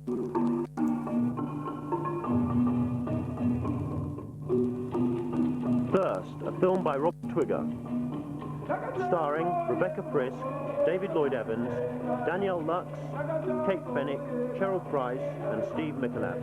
Thirst, a film by Twigger, starring Rebecca Frisk, David Lloyd Evans, Danielle Lux, Kate Fennick, Cheryl Price and Steve Micalef.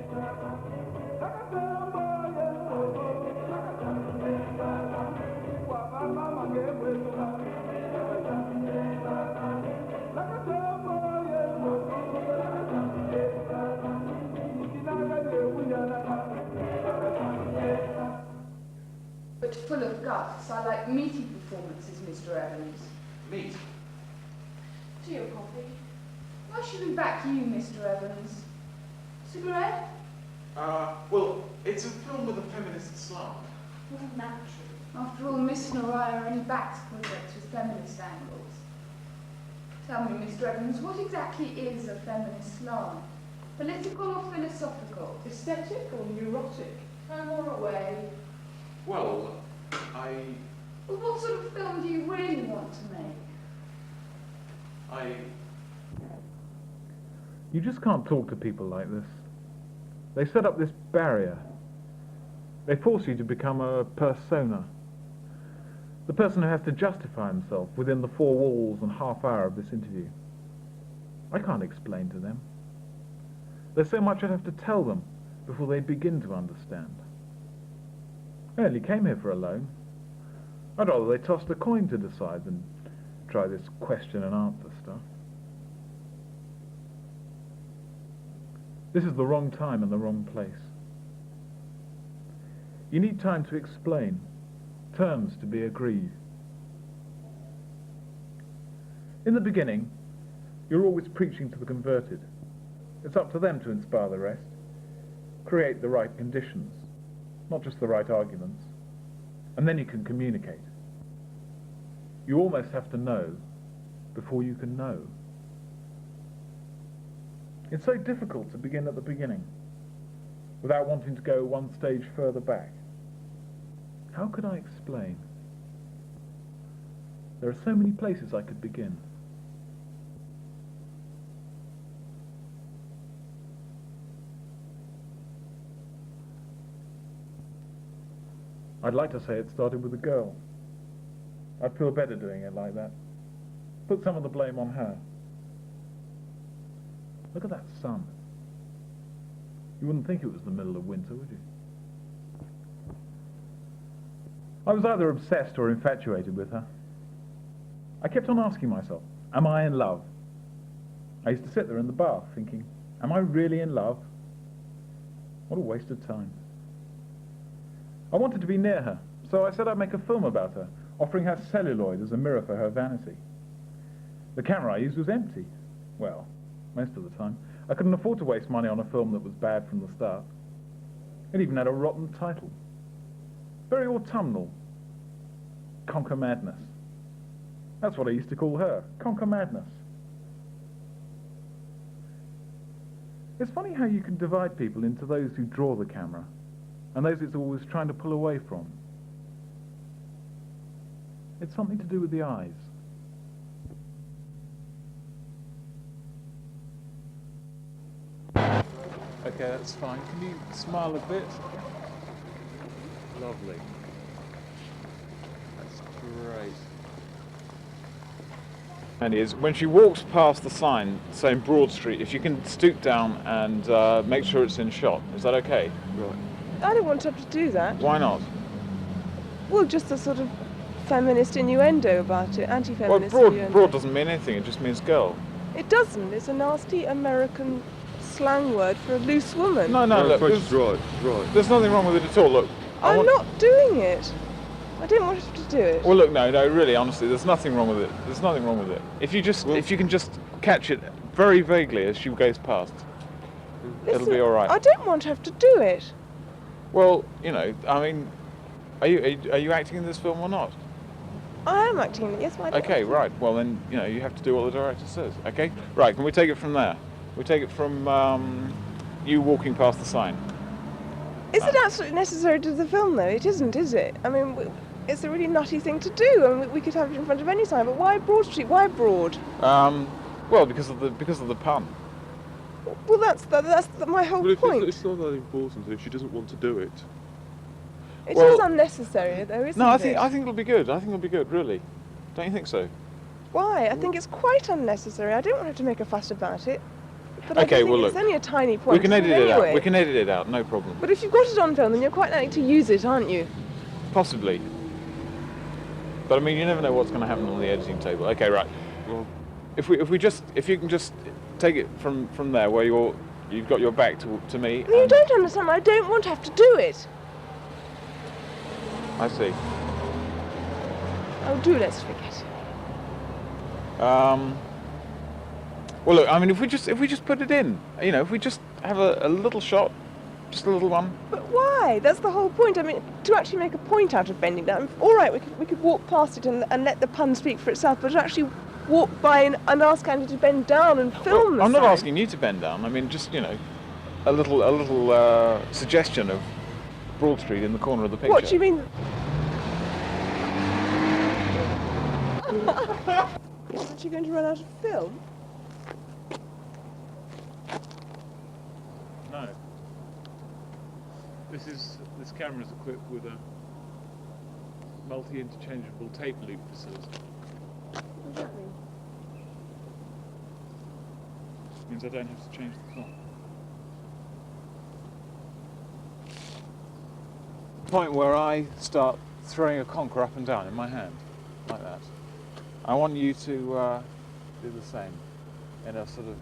But full of guts. I like meaty performances, Mr. Evans. Meat? Tea or coffee? Why should we back you, Mr. Evans? Cigarette? Well, it's a film with a feminist slant. Well, naturally. After all, Miss Noraya only backs projects with feminist angles. Tell me, Mr. Evans, what exactly is a feminist slant? Political or philosophical? Aesthetic or neurotic? Home or away? Well, Well, what sort of film do you really want to make? You just can't talk to people like this. They set up this barrier. They force you to become a persona. The person who has to justify himself within the 4 walls and half hour of this interview. I can't explain to them. There's so much I'd have to tell them before they begin to understand. I only came here for a loan. I'd rather they tossed a coin to decide than try this question and answer stuff. This is the wrong time and the wrong place. You need time to explain, terms to be agreed. In the beginning, you're always preaching to the converted. It's up to them to inspire the rest, create the right conditions, not just the right arguments, and then you can communicate. You almost have to know before you can know. It's so difficult to begin at the beginning without wanting to go one stage further back. How could I explain? There are so many places I could begin. I'd like to say it started with a girl. I'd feel better doing it like that. Put some of the blame on her. Look at that sun. You wouldn't think it was the middle of winter, would you? I was either obsessed or infatuated with her. I kept on asking myself, am I in love? I used to sit there in the bath thinking, am I really in love? What a waste of time. I wanted to be near her, so I said I'd make a film about her, offering her celluloid as a mirror for her vanity. The camera I used was empty. Well, most of the time. I couldn't afford to waste money on a film that was bad from the start. It even had a rotten title. Very autumnal. Conquer Madness. That's what I used to call her, Conquer Madness. It's funny how you can divide people into those who draw the camera and those it's always trying to pull away from. It's something to do with the eyes. Okay, that's fine. Can you smile a bit? Lovely. That's great. And is when she walks past the sign saying Broad Street, if you can stoop down and make sure it's in shot. Is that okay? Right. I don't want to have to do that. Why not? Well, just a sort of feminist innuendo about it, anti-feminist innuendo. Broad doesn't mean anything, it just means girl. It doesn't. It's a nasty American slang word for a loose woman. No, look, there's nothing wrong with it at all. Look, I'm not doing it. I didn't want to do it. Well, look, no, really, honestly, there's nothing wrong with it. There's nothing wrong with it. If you can just catch it very vaguely as she goes past, it'll be all right. I don't want to have to do it. Well, you know, I mean, are you acting in this film or not? I am acting in it, yes, but I don't. Okay, right. Well, then, you know, you have to do what the director says. Okay, right. Can we take it from there? We take it from you walking past the sign. Is it absolutely necessary to the film, though? It isn't, is it? I mean, it's a really nutty thing to do. I mean, we could have it in front of any sign, but why Broad Street? Why Broad? Well, because of the pun. Well, that's my whole Well, if point. it's not that important, if she doesn't want to do it. It Well- is unnecessary, though, isn't No, it? I think it'll be good. I think it'll be good, really. Don't you think so? Why? I think it's quite unnecessary. I don't want her to make a fuss about it. But Okay, I do well, think it's look, only a tiny point. We can isn't edit it out. anyway? We can edit it out, no problem. But if you've got it on film, then you're quite likely to use it, aren't you? Possibly. But I mean, you never know what's going to happen on the editing table. Okay, right. Well, If you can just take it from there, where you've got your back to me. No, you and- don't understand. I don't want to have to do it. I see. Oh, do let's forget. Well, look. I mean, if we just put it in, you know, if we just have a little shot, just a little one. But why? That's the whole point. I mean, to actually make a point out of bending down, all right, we could walk past it and let the pun speak for itself, but to actually walk by and ask Andy to bend down and film the I'm not sign. asking you to bend down. I mean, just, you know, a little suggestion of Broad Street in the corner of the picture. What do you mean? Isn't she going to run out of film? No. This camera is equipped with a multi-interchangeable tape loop facility. What does that mean? Means I don't have to change the film. Point where I start throwing a conker up and down in my hand, like that. I want you to do the same in a sort of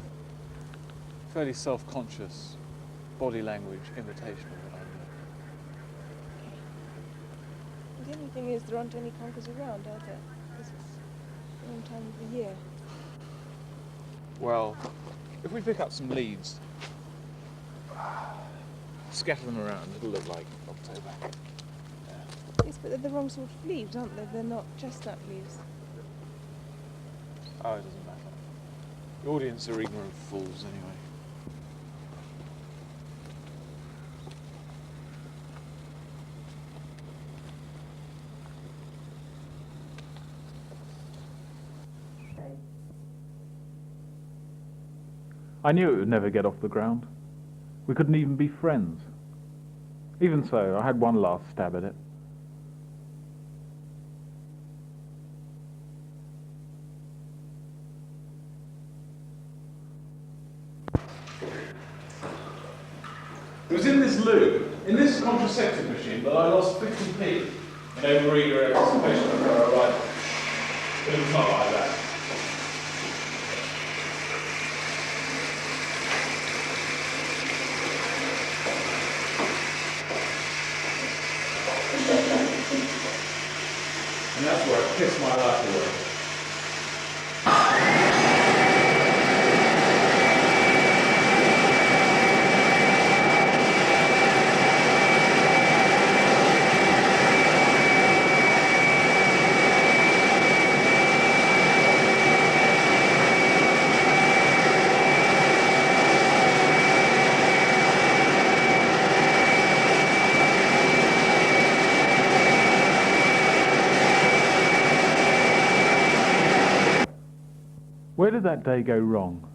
fairly self-conscious body language imitation of what I'm doing. The only thing is there aren't any conkers around, are there? Because it's the wrong time of the year. Well, if we pick up some leaves, scatter them around, it'll look like October. Yes, but they're the wrong sort of leaves, aren't they? They're not chestnut leaves. Oh, it doesn't matter. The audience are ignorant fools anyway. I knew it would never get off the ground. We couldn't even be friends. Even so, I had one last stab at it. It was in this loo, in this contraceptive machine, that I lost 50p in over-eager anticipation of her arrival. It was not like that. And that's where I pissed my life away. Where did that day go wrong?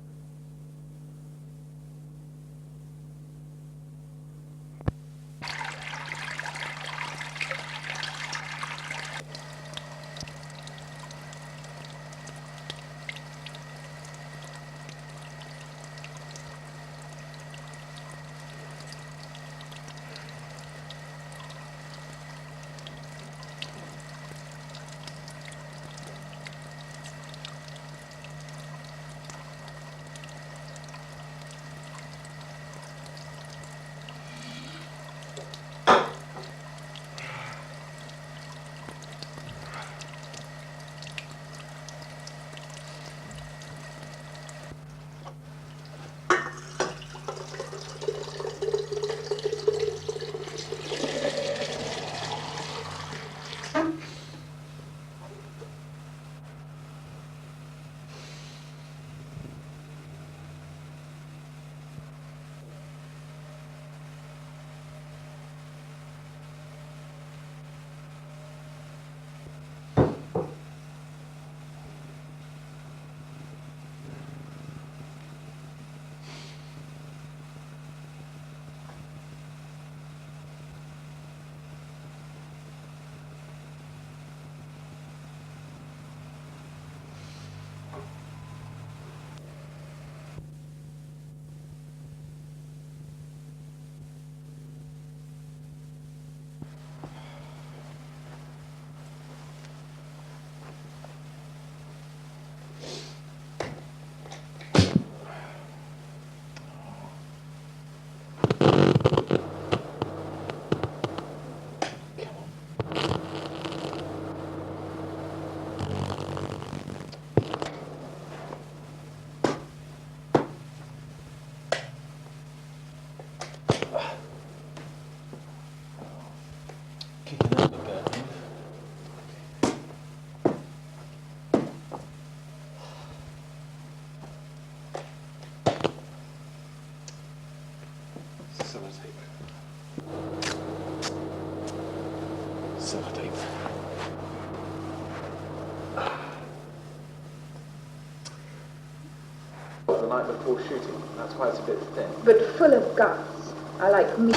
night before shooting. That's why it's a bit thin. But full of guts. I like meat.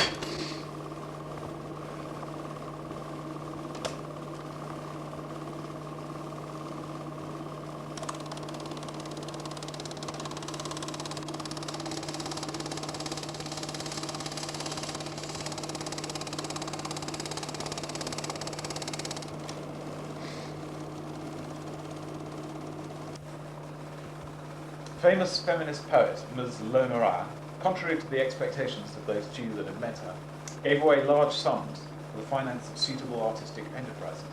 Famous feminist poet Ms. Lonorat, contrary to the expectations of those few that had met her, gave away large sums for the finance of suitable artistic enterprises.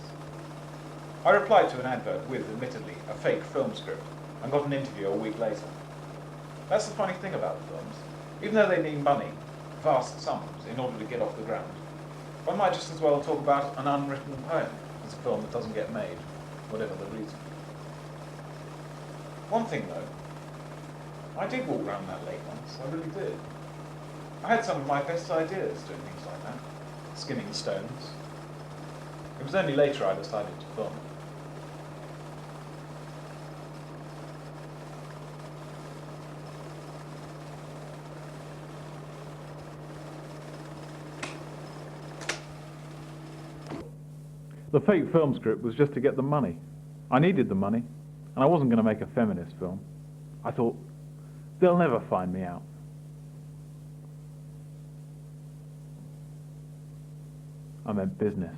I replied to an advert with, admittedly, a fake film script and got an interview a week later. That's the funny thing about the films. Even though they need money, vast sums, in order to get off the ground, one might just as well talk about an unwritten poem as a film that doesn't get made, whatever the reason. One thing though, I did walk round that lake once, I really did. I had some of my best ideas doing things like that, skimming stones. It was only later I decided to film. The fake film script was just to get the money. I needed the money, and I wasn't going to make a feminist film. I thought, they'll never find me out. I meant business.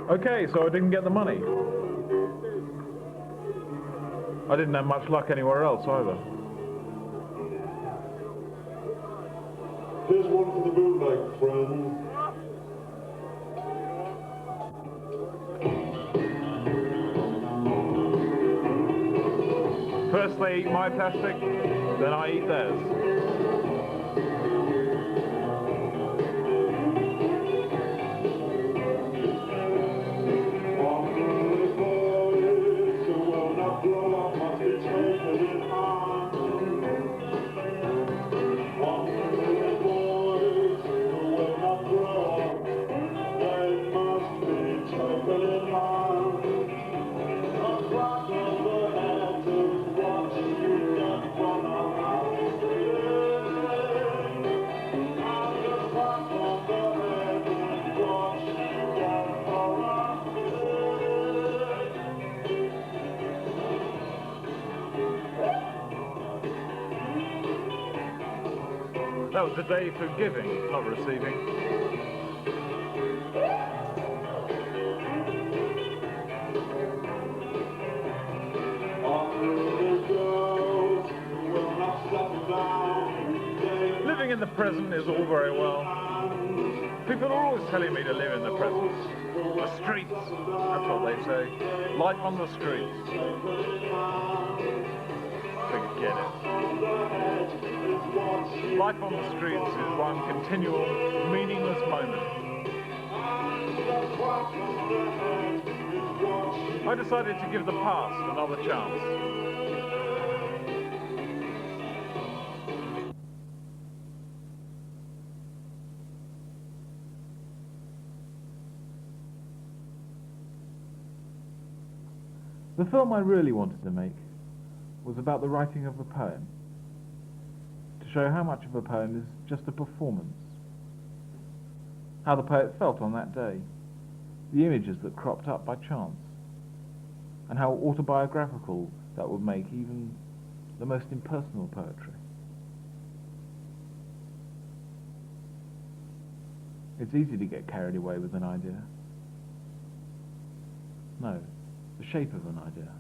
Okay, so I didn't get the money. I didn't have much luck anywhere else either. Here's one for the bootleg, friend. First they eat my plastic, then I eat theirs. That was the day for giving, not receiving. Living in the present is all very well. People are always telling me to live in the present. The streets, that's what they say. Life on the streets. Forget it. Life on the streets is one continual, meaningless moment. I decided to give the past another chance. The film I really wanted to make was about the writing of a poem, to show how much of a poem is just a performance, how the poet felt on that day, the images that cropped up by chance, and how autobiographical that would make even the most impersonal poetry. It's easy to get carried away with an idea. No, the shape of an idea.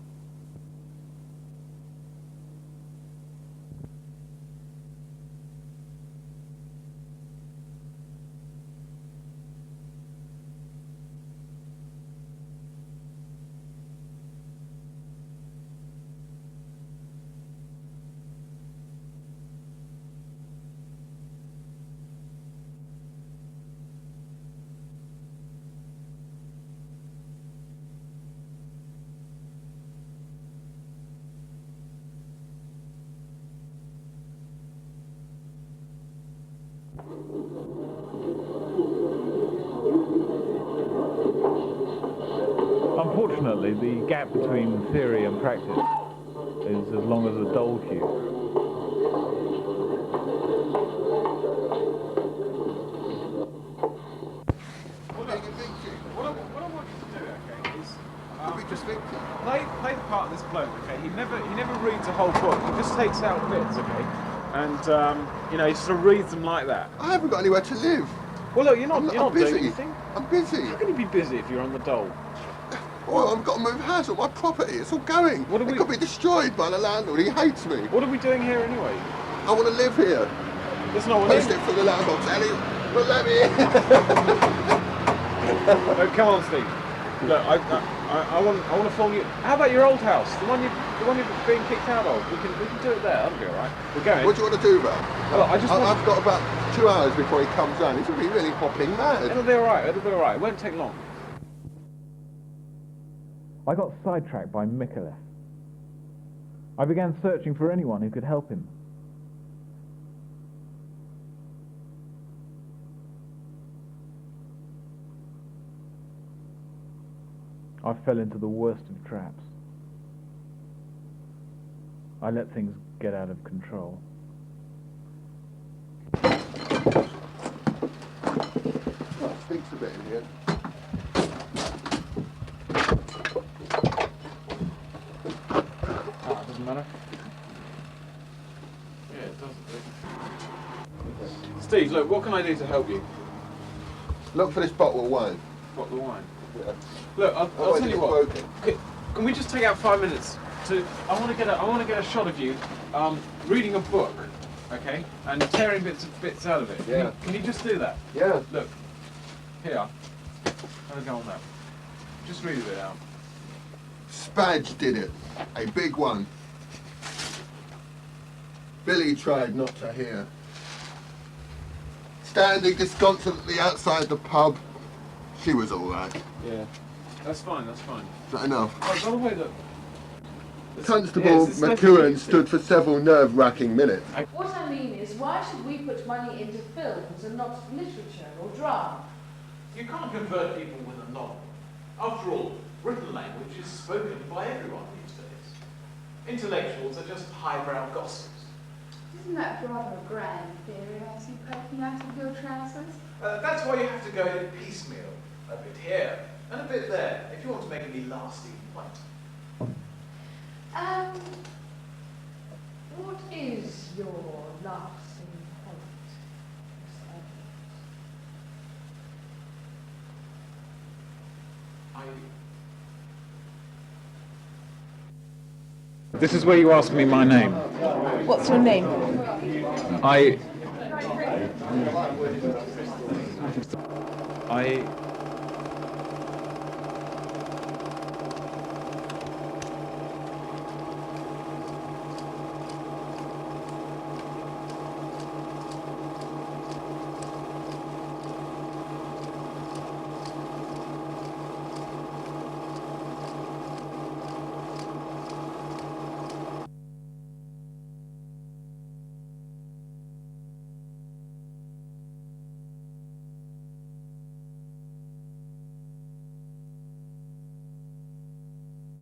Unfortunately, the gap between theory and practice is as long as a dole queue. What I want you to do, okay, is just play the part of this bloke, okay? He never reads a whole book. He just takes out bits, okay? And you know, he sort of reads them like that. I haven't got anywhere to live. Well, look, you're not busy. doing anything. I'm busy. How can you be busy if you're on the dole? Well, I've got to move house, all my property, it's all going. It could be destroyed by the landlord, he hates me. What are we doing here anyway? I want to live here. That's not what Post it from the landlord's alley. Well, let me in. No, come on, Steve. Look, I want to phone you. How about your old house, the one you're being kicked out of? We can do it there. That'll be all right. We're going. What do you want to do, man? Well, I've got about 2 hours before he comes round. He's going to be really hopping mad. It'll be all right. It'll be all right. It won't take long. I got sidetracked by Micalef. I began searching for anyone who could help him. I fell into the worst of traps. I let things get out of control. Oh, it stinks a bit in here. Doesn't matter. Yeah, it doesn't. Steve, look, what can I do to help you? Look for this bottle of wine. Bottle of wine. Look, I'll Otherwise tell you it's what. broken. Can we just take out 5 minutes to? I want to get a shot of you reading a book, okay, and tearing bits out of it. Yeah. Can you just do that? Yeah. Look, here. Have a go on that. Just read a bit out. Spadge did it. A big one. Billy tried not to hear. Standing disconsolately outside the pub, she was all right. Yeah. That's fine. That's fine. Is that enough? Oh, by the way, look. Constable McEwen stood for several nerve-wracking minutes. What I mean is, why should we put money into films and not literature or drama? You can't convert people with a novel. After all, written language is spoken by everyone these days. Intellectuals are just highbrow gossips. Isn't that rather a grand theory I see poking out of your trousers? That's why you have to go in piecemeal. A bit here and a bit there, if you want to make any lasting point. What is your lasting point, Miss Evans? This is where you ask me my name. What's your name? I